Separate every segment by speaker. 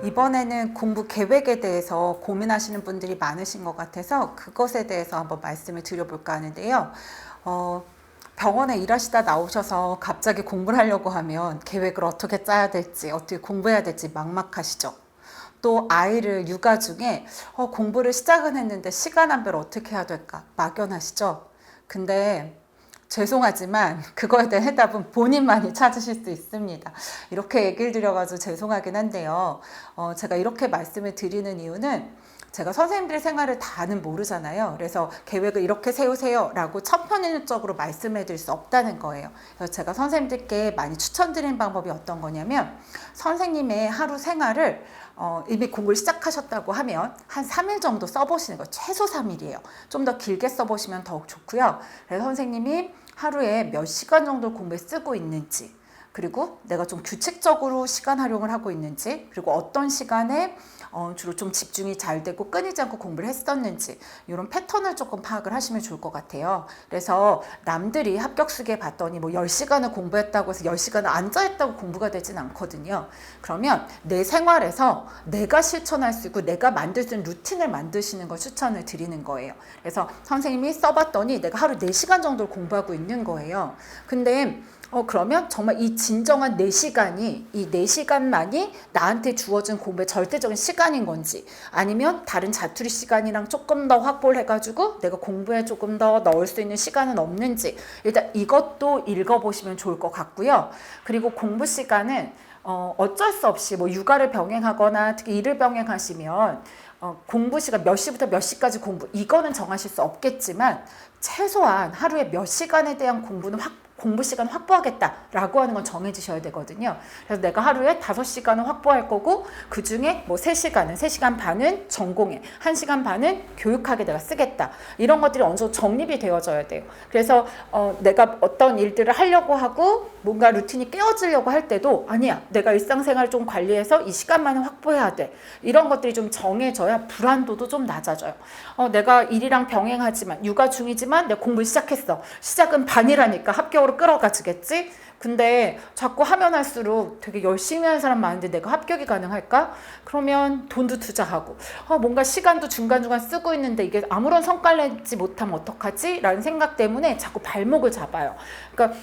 Speaker 1: 이번에는 공부 계획에 대해서 고민하시는 분들이 많으신 것 같아서 그것에 대해서 한번 말씀을 드려볼까 하는데요. 병원에 일하시다 나오셔서 갑자기 공부를 하려고 하면 계획을 어떻게 짜야 될지, 어떻게 공부해야 될지 막막하시죠. 또 아이를 육아 중에 공부를 시작은 했는데 시간 안배를 어떻게 해야 될까 막연하시죠. 근데 죄송하지만 그거에 대한 해답은 본인만이 찾으실 수 있습니다. 이렇게 얘기를 드려가지고 죄송하긴 한데요. 제가 이렇게 말씀을 드리는 이유는 제가 선생님들의 생활을 다는 모르잖아요. 그래서 계획을 이렇게 세우세요 라고 천편일률적으로 말씀해 드릴 수 없다는 거예요. 그래서 제가 선생님들께 많이 추천드리는 방법이 어떤 거냐면 선생님의 하루 생활을 이미 공부를 시작하셨다고 하면 한 3일 정도 써보시는 거예요. 최소 3일이에요. 좀 더 길게 써보시면 더욱 좋고요. 그래서 선생님이 하루에 몇 시간 정도 공부에 쓰고 있는지, 그리고 내가 좀 규칙적으로 시간 활용을 하고 있는지, 그리고 어떤 시간에 주로 좀 집중이 잘 되고 끊이지 않고 공부를 했었는지 이런 패턴을 조금 파악을 하시면 좋을 것 같아요. 그래서 남들이 합격수기에 봤더니 뭐 10시간을 공부했다고 해서 10시간을 앉아있다고 공부가 되진 않거든요. 그러면 내 생활에서 내가 실천할 수 있고 내가 만들 수 있는 루틴을 만드시는 걸 추천을 드리는 거예요. 그래서 선생님이 써봤더니 내가 하루 4시간 정도를 공부하고 있는 거예요. 근데 그러면 정말 이 진정한 4시간이 이 4시간만이 나한테 주어진 공부의 절대적인 시간인 건지, 아니면 다른 자투리 시간이랑 조금 더 확보를 해가지고 내가 공부에 조금 더 넣을 수 있는 시간은 없는지, 일단 이것도 읽어보시면 좋을 것 같고요. 그리고 공부 시간은 어쩔 수 없이 뭐 육아를 병행하거나 특히 일을 병행하시면 공부 시간 몇 시부터 몇 시까지 공부, 이거는 정하실 수 없겠지만 최소한 하루에 몇 시간에 대한 공부 시간 확보하겠다라고 하는 건 정해지셔야 되거든요. 그래서 내가 하루에 5시간은 확보할 거고, 그 중에 뭐 3시간 반은 전공에, 1시간 반은 교육학에 내가 쓰겠다. 이런 것들이 어느 정도 정립이 되어져야 돼요. 그래서 내가 어떤 일들을 하려고 하고 뭔가 루틴이 깨어지려고 할 때도 아니야, 내가 일상생활을 좀 관리해서 이 시간만은 확보해야 돼. 이런 것들이 좀 정해져야 불안도도 좀 낮아져요. 내가 일이랑 병행하지만, 육아 중이지만 내가 공부를 시작했어. 시작은 반이라니까 합격으로 끌어가지겠지? 근데 자꾸 하면 할수록 되게 열심히 하는 사람 많은데 내가 합격이 가능할까? 그러면 돈도 투자하고 뭔가 시간도 중간중간 쓰고 있는데 이게 아무런 성과를 내지 못하면 어떡하지? 라는 생각 때문에 자꾸 발목을 잡아요. 그러니까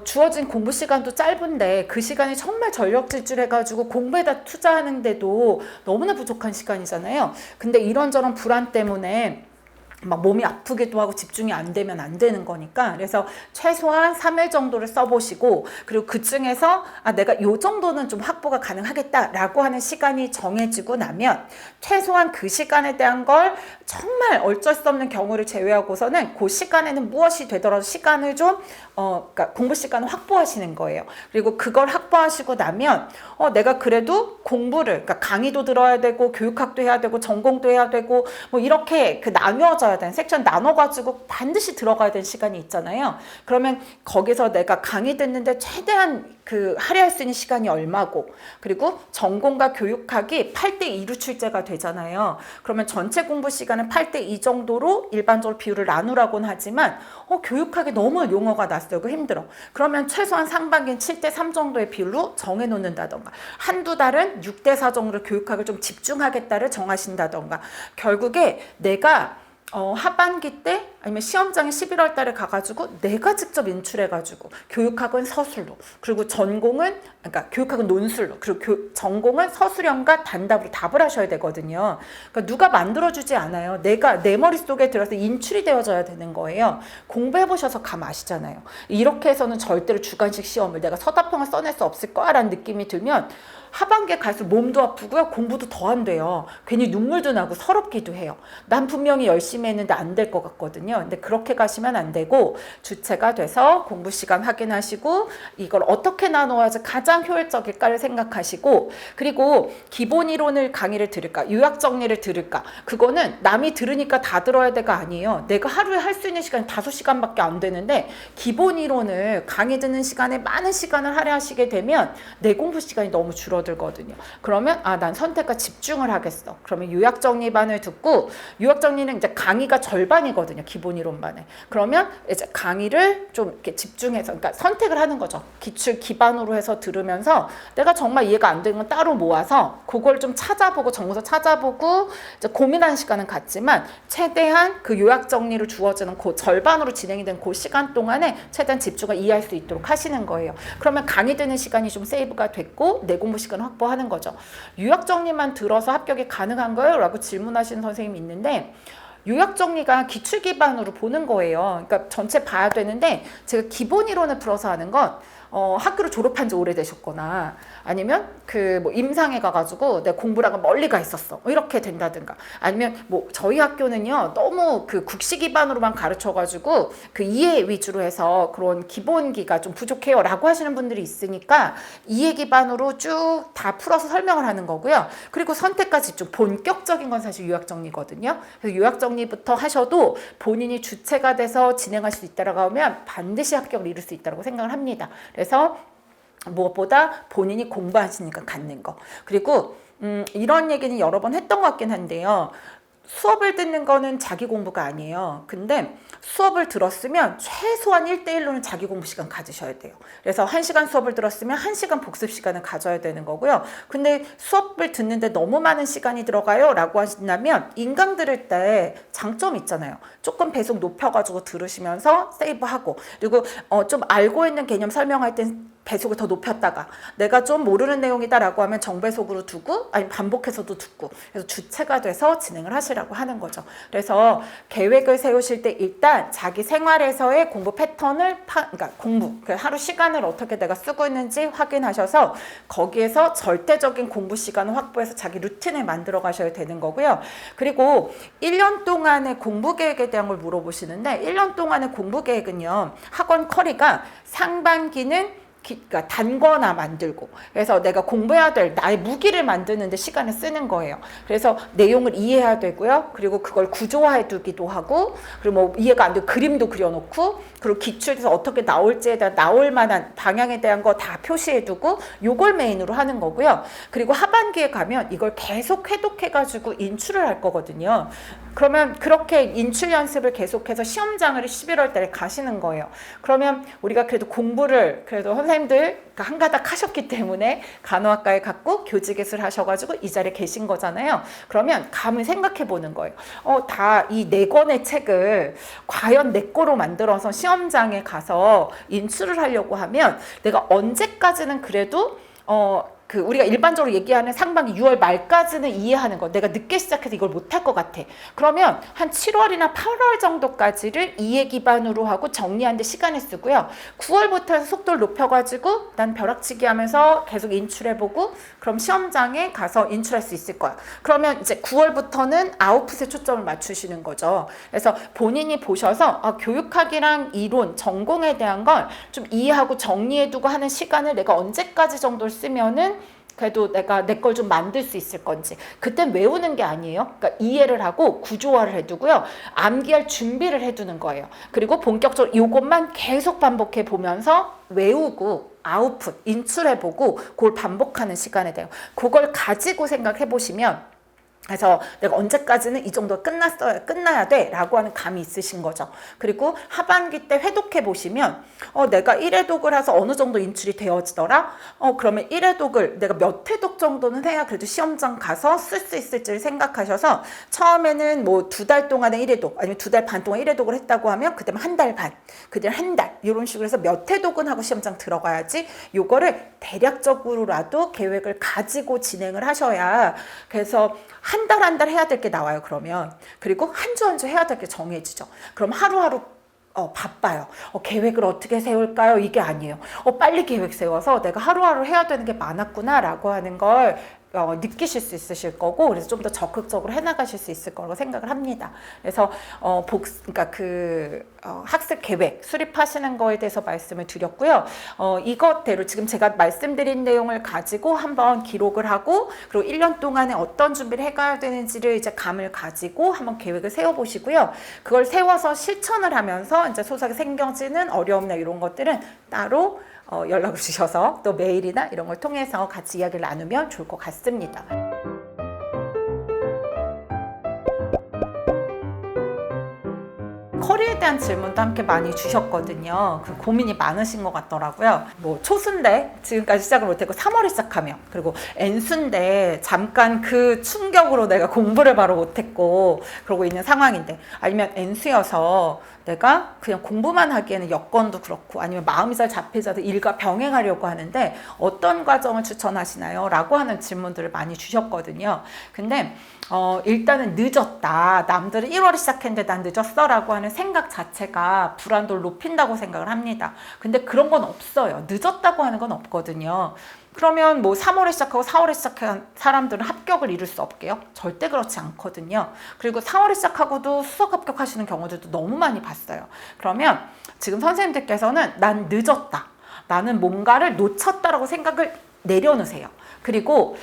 Speaker 1: 주어진 공부 시간도 짧은데 그 시간이 정말 전력 질주해가지고 공부에다 투자하는데도 너무나 부족한 시간이잖아요. 근데 이런저런 불안 때문에 막 몸이 아프기도 하고 집중이 안 되면 안 되는 거니까, 그래서 최소한 3일 정도를 써보시고, 그리고 그 중에서 내가 요 정도는 좀 확보가 가능하겠다라고 하는 시간이 정해지고 나면 최소한 그 시간에 대한 걸 정말 어쩔 수 없는 경우를 제외하고서는 그 시간에는 무엇이 되더라도 시간을 좀 그러니까 공부 시간을 확보하시는 거예요. 그리고 그걸 확보하시고 나면 내가 그래도 공부를, 그러니까 강의도 들어야 되고 교육학도 해야 되고 전공도 해야 되고 뭐 이렇게 그 나뉘어져야 되는 섹션 나눠가지고 반드시 들어가야 되는 시간이 있잖아요. 그러면 거기서 내가 강의 듣는데 최대한 그 할애할 수 있는 시간이 얼마고, 그리고 전공과 교육학이 8대2로 출제가 되잖아요. 그러면 전체 공부 시간은 8대2 정도로 일반적으로 비율을 나누라고는 하지만 교육학이 너무 용어가 낯설고 힘들어. 그러면 최소한 상반기는 7대3 정도의 비율로 정해놓는다던가, 한두 달은 6대4 정도로 교육학을 좀 집중하겠다를 정하신다던가, 결국에 내가 하반기 때 아니면 시험장에 11월 달에 가가지고 내가 직접 인출해가지고 교육학은 서술로, 그리고 전공은, 그러니까 교육학은 논술로, 그리고 전공은 서술형과 단답으로 답을 하셔야 되거든요. 그러니까 누가 만들어주지 않아요. 내가 내 머릿속에 들어서 인출이 되어져야 되는 거예요. 공부해보셔서 감 아시잖아요. 이렇게 해서는 절대로 주관식 시험을 내가 서답형을 써낼 수 없을 거라는 느낌이 들면 하반기에 갈수록 몸도 아프고요, 공부도 더 안 돼요. 괜히 눈물도 나고 서럽기도 해요. 난 분명히 열심히 했는데 안 될 것 같거든요. 근데 그렇게 가시면 안 되고, 주체가 돼서 공부 시간 확인하시고 이걸 어떻게 나눠야지 가장 효율적일까를 생각하시고, 그리고 기본 이론을 강의를 들을까, 요약 정리를 들을까, 그거는 남이 들으니까 다 들어야 돼가 아니에요. 내가 하루에 할 수 있는 시간이 5시간밖에 안 되는데 기본 이론을 강의 듣는 시간에 많은 시간을 할애하시게 되면 내 공부 시간이 너무 줄어들어요. 줄어들거든요. 그러면 난 선택과 집중을 하겠어. 그러면 요약정리반을 듣고, 요약정리는 이제 강의가 절반이거든요. 기본 이론반에. 그러면 이제 강의를 좀 이렇게 집중해서, 그러니까 선택을 하는 거죠. 기출 기반으로 해서 들으면서 내가 정말 이해가 안 되는 건 따로 모아서 그걸 좀 찾아보고, 정보서 찾아보고 이제 고민하는 시간은 같지만 최대한 그 요약정리를 주어지는 그 절반으로 진행이 된 그 시간 동안에 최대한 집중을 이해할 수 있도록 하시는 거예요. 그러면 강의 듣는 시간이 좀 세이브가 됐고 내 공부 시간을 확보하는 거죠. 요약정리만 들어서 합격이 가능한 거예요? 라고 질문하시는 선생님이 있는데, 요약정리가 기출 기반으로 보는 거예요. 그러니까 전체 봐야 되는데 제가 기본 이론을 풀어서 하는 건 학교를 졸업한 지 오래되셨거나 아니면 그 뭐 임상에 가가지고 내가 공부를 하고 멀리 가 있었어 이렇게 된다든가, 아니면 뭐 저희 학교는요 너무 그 국시 기반으로만 가르쳐가지고 그 이해 위주로 해서 그런 기본기가 좀 부족해요 라고 하시는 분들이 있으니까 이해 기반으로 쭉 다 풀어서 설명을 하는 거고요. 그리고 선택과 집중, 본격적인 건 사실 요약정리거든요. 그래서 요약정리부터 하셔도 본인이 주체가 돼서 진행할 수 있다라고 하면 반드시 합격을 이룰 수 있다고 생각을 합니다. 그래서 무엇보다 본인이 공부하시니까 갖는 거. 그리고 이런 얘기는 여러 번 했던 것 같긴 한데요. 수업을 듣는 거는 자기 공부가 아니에요. 근데 수업을 들었으면 최소한 1대1로는 자기 공부 시간 가지셔야 돼요. 그래서 1시간 수업을 들었으면 1시간 복습 시간을 가져야 되는 거고요. 근데 수업을 듣는데 너무 많은 시간이 들어가요 라고 하신다면 인강 들을 때 장점 있잖아요. 조금 배속 높여가지고 들으시면서 세이브하고, 그리고 좀 알고 있는 개념 설명할 땐 배속을 더 높였다가 내가 좀 모르는 내용이다 라고 하면 정배속으로 두고 아니면 반복해서도 듣고, 그래서 주체가 돼서 진행을 하시라고 하는 거죠. 그래서 계획을 세우실 때 일단 자기 생활에서의 공부 패턴을 그러니까 공부 하루 시간을 어떻게 내가 쓰고 있는지 확인하셔서 거기에서 절대적인 공부 시간을 확보해서 자기 루틴을 만들어 가셔야 되는 거고요. 그리고 1년 동안의 공부 계획에 대한 걸 물어보시는데, 1년 동안의 공부 계획은요, 학원 커리가 상반기는 그러니까 단거나 만들고, 그래서 내가 공부해야 될 나의 무기를 만드는데 시간을 쓰는 거예요. 그래서 내용을 이해해야 되고요. 그리고 그걸 구조화해 두기도 하고, 그리고 뭐 이해가 안 되고 그림도 그려놓고, 그리고 기출에서 어떻게 나올지에 대한 나올 만한 방향에 대한 거 다 표시해 두고 요걸 메인으로 하는 거고요. 그리고 하반기에 가면 이걸 계속 회독해가지고 인출을 할 거거든요. 그러면 그렇게 인출 연습을 계속해서 시험장을 11월 달에 가시는 거예요. 그러면 우리가 그래도 공부를 그래도 선생님들 한 가닥 하셨기 때문에 간호학과에 갔고 교직에서를 하셔가지고 이 자리에 계신 거잖아요. 그러면 감을 생각해 보는 거예요. 다 이 4권의 책을 과연 내 거로 만들어서 시험장에 가서 인출을 하려고 하면 내가 언제까지는 그래도 우리가 일반적으로 얘기하는 상반기 6월 말까지는 이해하는 거, 내가 늦게 시작해서 이걸 못할 것 같아. 그러면 한 7월이나 8월 정도까지를 이해 기반으로 하고 정리하는 데 시간을 쓰고요. 9월부터 해서 속도를 높여가지고 난 벼락치기 하면서 계속 인출해보고, 그럼 시험장에 가서 인출할 수 있을 거야. 그러면 이제 9월부터는 아웃풋에 초점을 맞추시는 거죠. 그래서 본인이 보셔서 교육학이랑 이론, 전공에 대한 걸 좀 이해하고 정리해두고 하는 시간을 내가 언제까지 정도를 쓰면은 그래도 내가 내 걸 좀 만들 수 있을 건지. 그땐 외우는 게 아니에요. 그러니까 이해를 하고 구조화를 해두고요. 암기할 준비를 해두는 거예요. 그리고 본격적으로 이것만 계속 반복해 보면서 외우고 아웃풋, 인출해보고 그걸 반복하는 시간에 돼요. 그걸 가지고 생각해 보시면, 그래서 내가 언제까지는 이 정도 끝나야 돼 라고 하는 감이 있으신 거죠. 그리고 하반기 때 회독해 보시면 내가 1회독을 해서 어느 정도 인출이 되어지더라? 그러면 1회독을 내가 몇 회독 정도는 해야 그래도 시험장 가서 쓸 수 있을지를 생각하셔서 처음에는 뭐 2달 동안에 1회독 아니면 2달 반 동안 1회독을 했다고 하면 그다음에 1달 반, 그다음에 한 달 이런 식으로 해서 몇 회독은 하고 시험장 들어가야지, 요거를 대략적으로라도 계획을 가지고 진행을 하셔야, 그래서 한 달 해야 될 게 나와요. 그러면 그리고 한 주 한 주 해야 될 게 정해지죠. 그럼 하루하루 바빠요. 계획을 어떻게 세울까요? 이게 아니에요. 빨리 계획 세워서 내가 하루하루 해야 되는 게 많았구나 라고 하는 걸 느끼실 수 있으실 거고, 그래서 좀 더 적극적으로 해나가실 수 있을 거라고 생각을 합니다. 그래서 그러니까 학습 계획 수립하시는 거에 대해서 말씀을 드렸고요. 이것대로 지금 제가 말씀드린 내용을 가지고 한번 기록을 하고, 그리고 1년 동안에 어떤 준비를 해가야 되는지를 이제 감을 가지고 한번 계획을 세워보시고요. 그걸 세워서 실천을 하면서 이제 소소하게 생겨지는 어려움이나 이런 것들은 따로 연락을 주셔서 또 메일이나 이런 걸 통해서 같이 이야기를 나누면 좋을 것 같습니다. 커리어에 대한 질문도 함께 많이 주셨거든요. 그 고민이 많으신 것 같더라고요. 뭐 초순데 지금까지 시작을 못했고 3월에 시작하며, 그리고 N수인데 잠깐 그 충격으로 내가 공부를 바로 못했고 그러고 있는 상황인데, 아니면 N수여서 내가 그냥 공부만 하기에는 여건도 그렇고, 아니면 마음이 잘 잡히지 않아서 일과 병행하려고 하는데 어떤 과정을 추천하시나요? 라고 하는 질문들을 많이 주셨거든요. 근데 일단은 늦었다, 남들은 1월에 시작했는데 난 늦었어 라고 하는 생각 자체가 불안도를 높인다고 생각을 합니다. 근데 그런 건 없어요. 늦었다고 하는 건 없거든요. 그러면 뭐 3월에 시작하고 4월에 시작한 사람들은 합격을 이룰 수 없게요? 절대 그렇지 않거든요. 그리고 4월에 시작하고도 수석 합격하시는 경우들도 너무 많이 봤어요. 그러면 지금 선생님들께서는 난 늦었다, 나는 뭔가를 놓쳤다라고 생각을 내려놓으세요. 그리고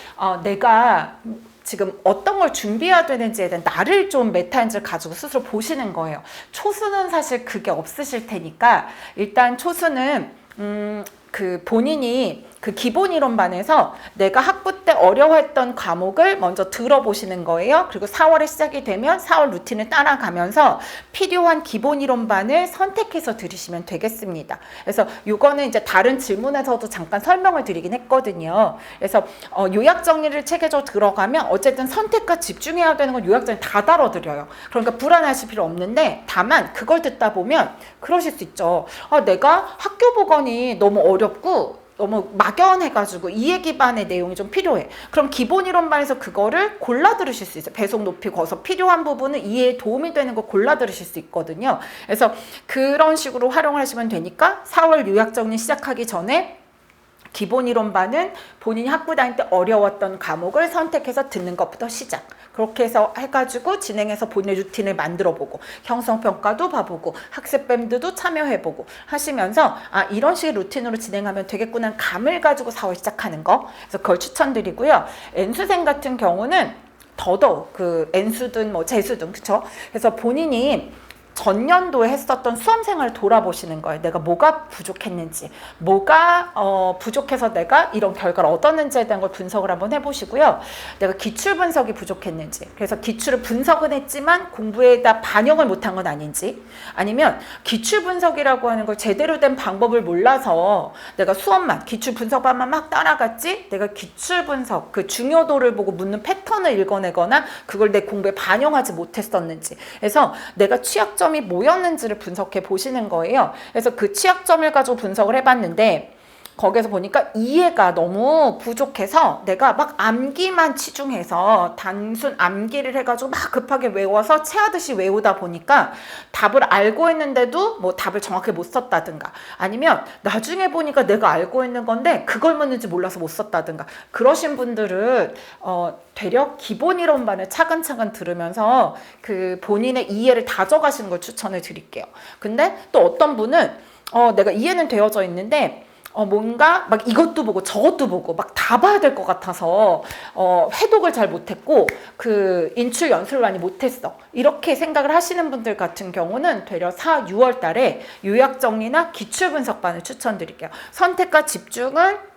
Speaker 1: 내가 지금 어떤 걸 준비해야 되는지에 대한 나를 좀 메타인지를 가지고 스스로 보시는 거예요. 초수는 사실 그게 없으실 테니까, 일단 초수는 그 본인이 그 기본 이론반에서 내가 학부 때 어려워했던 과목을 먼저 들어보시는 거예요. 그리고 4월에 시작이 되면 4월 루틴을 따라가면서 필요한 기본 이론반을 선택해서 들으시면 되겠습니다. 그래서 이거는 이제 다른 질문에서도 잠깐 설명을 드리긴 했거든요. 그래서 요약 정리를 체계적으로 들어가면 어쨌든 선택과 집중해야 되는 건 요약 정리 다 다뤄드려요. 그러니까 불안하실 필요 없는데, 다만 그걸 듣다 보면 그러실 수 있죠. 내가 학교 보건이 너무 어렵고 너무 막연해가지고 이해 기반의 내용이 좀 필요해. 그럼 기본 이론반에서 그거를 골라 들으실 수 있어요. 배속 높이 거서 필요한 부분은 이해에 도움이 되는 거 골라 들으실 수 있거든요. 그래서 그런 식으로 활용을 하시면 되니까 4월 요약 정리 시작하기 전에 기본 이론반은 본인이 학부 다닐 때 어려웠던 과목을 선택해서 듣는 것부터 시작. 그렇게 해서 해가지고 진행해서 본인의 루틴을 만들어보고, 형성평가도 봐보고, 학습밴드도 참여해보고 하시면서 이런 식의 루틴으로 진행하면 되겠구나 감을 가지고 4월 시작하는 거. 그래서 그걸 추천드리고요. N수생 같은 경우는 더더욱 그 N수든 뭐 재수든, 그쵸? 그래서 본인이 전년도에 했었던 수험생활을 돌아보시는 거예요. 내가 뭐가 부족했는지, 뭐가 부족해서 내가 이런 결과를 얻었는지에 대한 걸 분석을 한번 해보시고요. 내가 기출 분석이 부족했는지, 그래서 기출을 분석은 했지만 공부에다 반영을 못한 건 아닌지, 아니면 기출 분석이라고 하는 걸 제대로 된 방법을 몰라서 내가 수업만, 기출 분석반만 막 따라갔지, 내가 기출 분석, 그 중요도를 보고 묻는 패턴을 읽어내거나 그걸 내 공부에 반영하지 못했었는지, 그래서 내가 취약점이 뭐였는지를 분석해 보시는 거예요. 그래서 그 취약점을 가지고 분석을 해봤는데, 거기에서 보니까 이해가 너무 부족해서 내가 막 암기만 치중해서 단순 암기를 해가지고 막 급하게 외워서 체하듯이 외우다 보니까 답을 알고 있는데도 뭐 답을 정확히 못 썼다든가, 아니면 나중에 보니까 내가 알고 있는 건데 그걸 묻는지 몰라서 못 썼다든가, 그러신 분들은 되려 기본 이론반을 차근차근 들으면서 그 본인의 이해를 다져가시는 걸 추천을 드릴게요. 근데 또 어떤 분은 내가 이해는 되어져 있는데 뭔가 막 이것도 보고 저것도 보고 막 다 봐야 될 것 같아서 회독을 잘 못했고 그 인출 연습을 많이 못했어, 이렇게 생각을 하시는 분들 같은 경우는 되려 4, 6월 달에 요약 정리나 기출 분석반을 추천드릴게요. 선택과 집중을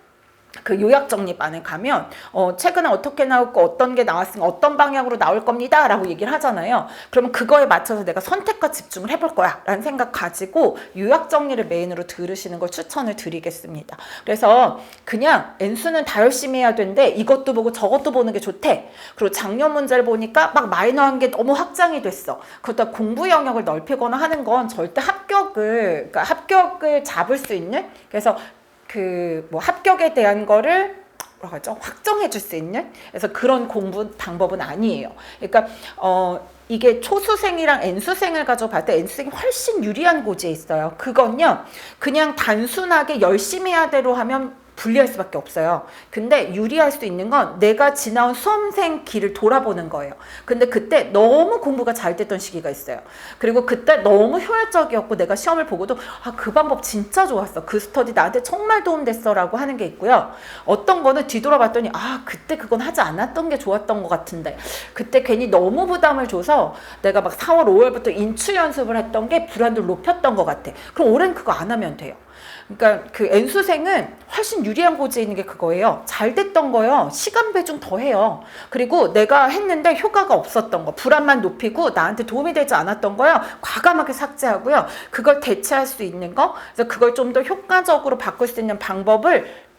Speaker 1: 그 요약 정리반에 가면 최근에 어떻게 나왔고 어떤 게 나왔으면 어떤 방향으로 나올 겁니다 라고 얘기를 하잖아요. 그러면 그거에 맞춰서 내가 선택과 집중을 해볼 거야 라는 생각 가지고 요약 정리를 메인으로 들으시는 걸 추천을 드리겠습니다. 그래서 그냥 N수는 다 열심히 해야 되는데 이것도 보고 저것도 보는 게 좋대. 그리고 작년 문제를 보니까 막 마이너한 게 너무 확장이 됐어. 그렇다고 공부 영역을 넓히거나 하는 건 절대 그러니까 합격을 잡을 수 있는, 그래서 그 뭐 합격에 대한 거를 뭐라고 하죠? 확정해 줄 수 있는, 그래서 그런 공부 방법은 아니에요. 그러니까 이게 초수생이랑 N수생을 가지고 봤을 때 N수생이 훨씬 유리한 고지에 있어요. 그건요, 그냥 단순하게 열심히 해야 대로 하면 불리할 수밖에 없어요. 근데 유리할 수 있는 건 내가 지나온 수험생 길을 돌아보는 거예요. 근데 그때 너무 공부가 잘 됐던 시기가 있어요. 그리고 그때 너무 효율적이었고 내가 시험을 보고도 그 방법 진짜 좋았어, 그 스터디 나한테 정말 도움됐어 라고 하는 게 있고요. 어떤 거는 뒤돌아봤더니 그때 그건 하지 않았던 게 좋았던 것 같은데, 그때 괜히 너무 부담을 줘서 내가 막 4월 5월부터 인출 연습을 했던 게 불안도를 높였던 것 같아. 그럼 올해는 그거 안 하면 돼요. 그러니까 그 N수생은 훨씬 유리한 고지에 있는 게 그거예요. 잘 됐던 거요. 시간 배중 더 해요. 그리고 내가 했는데 효과가 없었던 거, 불안만 높이고 나한테 도움이 되지 않았던 거요. 과감하게 삭제하고요. 그걸 대체할 수 있는 거, 그래서 그걸 좀 더 효과적으로 바꿀 수 있는 방법을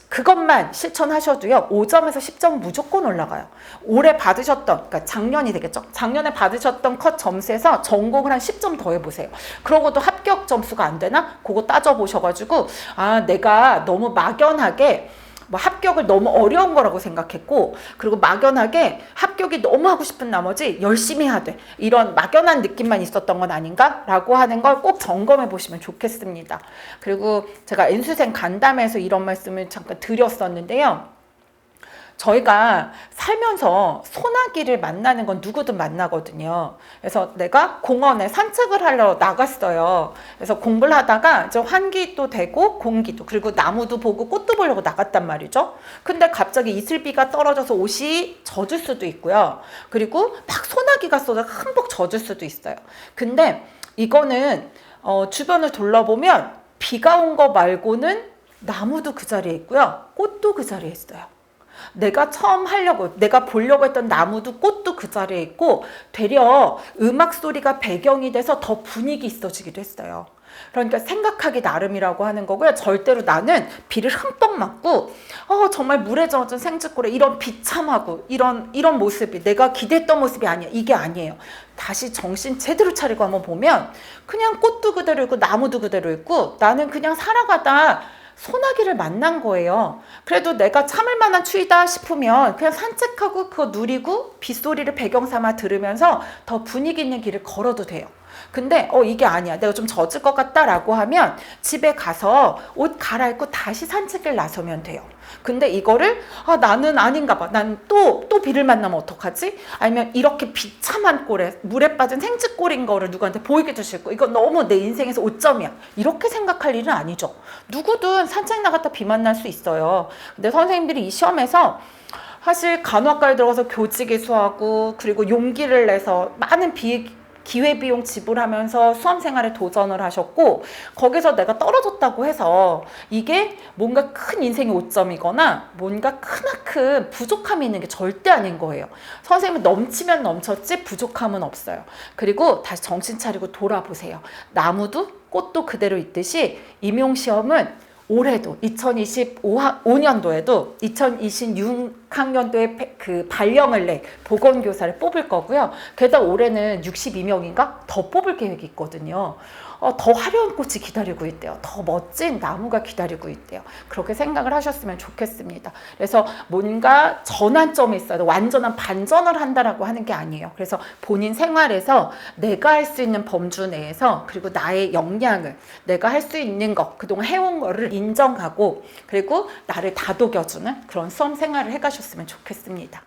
Speaker 1: 그것만 실천하셔도요 5점에서 10점 무조건 올라가요. 올해 받으셨던, 그러니까 작년이 되겠죠. 작년에 받으셨던 컷 점수에서 전공을 한 10점 더 해보세요. 그러고도 합격 점수가 안 되나? 그거 따져보셔가지고 아 내가 너무 막연하게 뭐 합격을 너무 어려운 거라고 생각했고, 그리고 막연하게 합격이 너무 하고 싶은 나머지 열심히 해야 돼, 이런 막연한 느낌만 있었던 건 아닌가? 라고 하는 걸 꼭 점검해 보시면 좋겠습니다. 그리고 제가 N수생 간담회에서 이런 말씀을 잠깐 드렸었는데요. 저희가 살면서 소나기를 만나는 건 누구든 만나거든요. 그래서 내가 공원에 산책을 하러 나갔어요. 그래서 공부를 하다가 이제 환기도 되고 공기도, 그리고 나무도 보고 꽃도 보려고 나갔단 말이죠. 근데 갑자기 이슬비가 떨어져서 옷이 젖을 수도 있고요. 그리고 막 소나기가 쏟아 흠뻑 젖을 수도 있어요. 근데 이거는 주변을 둘러보면 비가 온 거 말고는 나무도 그 자리에 있고요. 꽃도 그 자리에 있어요. 내가 처음 하려고, 내가 보려고 했던 나무도 꽃도 그 자리에 있고, 되려 음악 소리가 배경이 돼서 더 분위기 있어지기도 했어요. 그러니까 생각하기 나름이라고 하는 거고요. 절대로 나는 비를 흠뻑 맞고 정말 물에 젖은 생쥐꼴에 이런 비참하고 이런 모습이 내가 기대했던 모습이 아니야, 이게 아니에요. 다시 정신 제대로 차리고 한번 보면 그냥 꽃도 그대로 있고 나무도 그대로 있고, 나는 그냥 살아가다 소나기를 만난 거예요. 그래도 내가 참을 만한 추위다 싶으면 그냥 산책하고 그거 누리고 빗소리를 배경 삼아 들으면서 더 분위기 있는 길을 걸어도 돼요. 근데 이게 아니야, 내가 좀 젖을 것 같다 라고 하면 집에 가서 옷 갈아입고 다시 산책을 나서면 돼요. 근데 이거를 나는 아닌가 봐, 난 또 비를 만나면 어떡하지? 아니면 이렇게 비참한 꼴에 물에 빠진 생쥐꼴인 거를 누구한테 보이기도 싫고 이건 너무 내 인생에서 오점이야, 이렇게 생각할 일은 아니죠. 누구든 산책 나갔다 비 만날 수 있어요. 근데 선생님들이 이 시험에서 사실 간호학과에 들어가서 교직이수하고 그리고 용기를 내서 많은 기회비용 지불하면서 수험생활에 도전을 하셨고, 거기서 내가 떨어졌다고 해서 이게 뭔가 큰 인생의 오점이거나 뭔가 크나큰 부족함이 있는 게 절대 아닌 거예요. 선생님은 넘치면 넘쳤지 부족함은 없어요. 그리고 다시 정신 차리고 돌아보세요. 나무도 꽃도 그대로 있듯이 임용시험은 올해도 2025년도에도 2026학년도에 그 발령을 내 보건교사를 뽑을 거고요. 게다가 올해는 62명인가 더 뽑을 계획이 있거든요. 더 화려한 꽃이 기다리고 있대요. 더 멋진 나무가 기다리고 있대요. 그렇게 생각을 하셨으면 좋겠습니다. 그래서 뭔가 전환점이 있어도 완전한 반전을 한다라고 하는 게 아니에요. 그래서 본인 생활에서 내가 할 수 있는 범주 내에서, 그리고 나의 역량을, 내가 할 수 있는 것, 그동안 해온 거를 인정하고, 그리고 나를 다독여주는 그런 수험 생활을 해가셨으면 좋겠습니다.